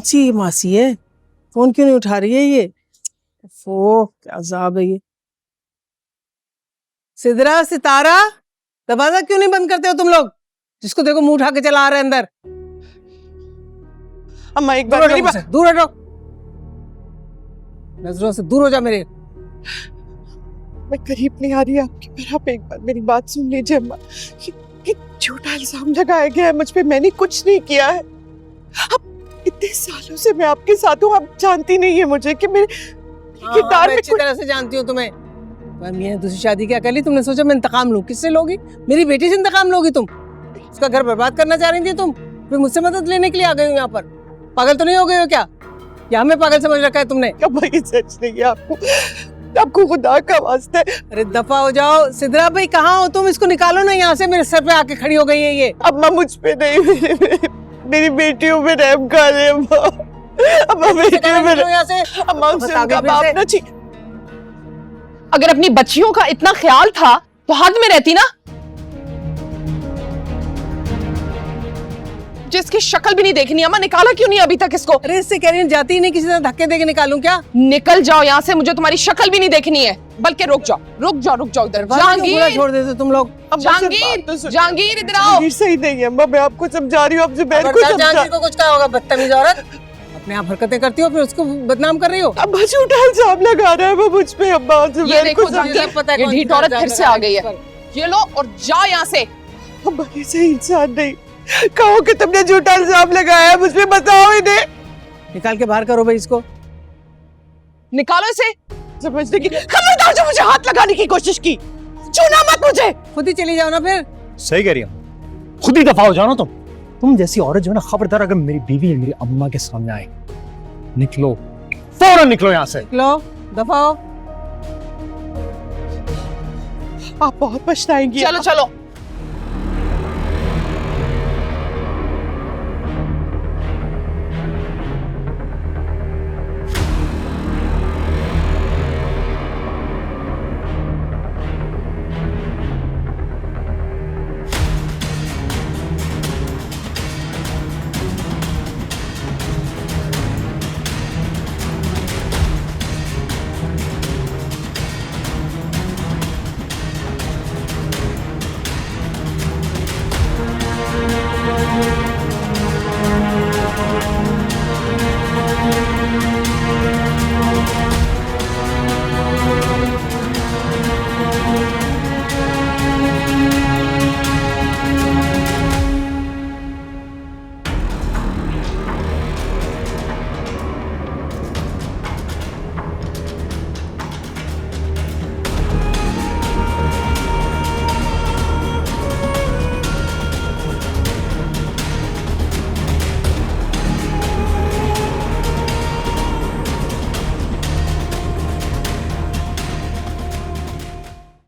सी मासी है, फोन क्यों नहीं उठा रही है ये? वो क्या अजाब है ये। सिदरा, सितारा, दरवाजा क्यों नहीं बंद करते हो तुम लोग? जिसको देखो मुंह उठा के चला आ रहा है अंदर। अम्मा एक बार मेरी बात, दूर हटो, नजरों से दूर हो जा मेरे। मैं करीब नहीं आ रही आपकी, पर आप एक बार मेरी बात सुन लीजिए अम्मा। कि झूठा इल्जाम लगाया गया है मुझ पे, मैंने कुछ नहीं किया है। अब इतने सालों से मैं आपके साथ हूँ, आप जानती नहीं है मुझे कि मेरे किरदार में अच्छी तरह से जानती हूँ तुम्हें। मियां दूसरी शादी क्या कर ली तुमने? सोचा मैं इंतकाम लूं? किससे लोगी? मेरी बेटी से इंतकाम लोगी तुम? उसका घर बर्बाद करना चाह रही थी तुम, फिर मुझसे मदद लेने के लिए आ गई हो यहाँ पर। पागल तो नहीं हो गई हो क्या? या हमें पागल समझ रखा है तुमने? अम्मा ये सच नहीं है, आपको खुदा का वास्ता है। अरे दफा हो जाओ। सिदरा भाई कहाँ हो तुम? इसको निकालो ना यहाँ से, मेरे सर पे आके खड़ी हो गई है ये। अम्मा मुझ पे नहीं, मेरी बेटियों पे रहम कर रहे अम्मा बेटियों पे यहाँ से। अम्मा उनसे उनका बाप ना छी। अगर अपनी बच्चियों का इतना ख्याल था तो हाथ में रहती ना। जिसकी शक्ल भी नहीं देखनी, अम्मा निकाला क्यों नहीं अभी तक इसको? अरे इससे कह रही हूँ जाती ही नहीं, किसी तरह धक्के देके निकालूं क्या? निकल जाओ यहाँ से, मुझे तुम्हारी शक्ल भी नहीं देखनी है। बल्कि रुक जाओ इधर। जहांगीर छोड़ देते तुम लोग। जहांगीर इधर आओ। जहांगीर सही नहीं है अम्मा, मैं आपको समझा रही हूँ, आप जुबैर को समझा। जहांगीर को कुछ कहा होगा, बदतमीज औरत। अपने आप हरकतें करती हो फिर उसको बदनाम कर रही हो। अम्मा झूठा इल्जाम लगा रहा है वो मुझ पे अम्मा, जुबैर को समझा। पता है ये ढीठ औरत फिर से आ गई है। ये लो और जाओ यहाँ से। अम्मा ये सही इंसान नहीं, कहो कि तुमने झूठा इल्जाम लगाया है मुझ पे, बताओ इन्हें। निकाल के बाहर करो भाई इसको। निकालो इसे। समझने की खबरदार जो मुझे हाथ लगाने की कोशिश की, छूना मत मुझे। खुद ही चली जाओ ना फिर। सही कह रही हो, खुद ही दफा हो जाओ ना तुम जैसी औरत जो है ना, खबरदार अगर मेरी बीवी या मेरी अम्मा के सामने आए, निकलो, फौरन निकलो यहाँ से। निकलो, दफा हो। आप बहुत पछताएंगी। चलो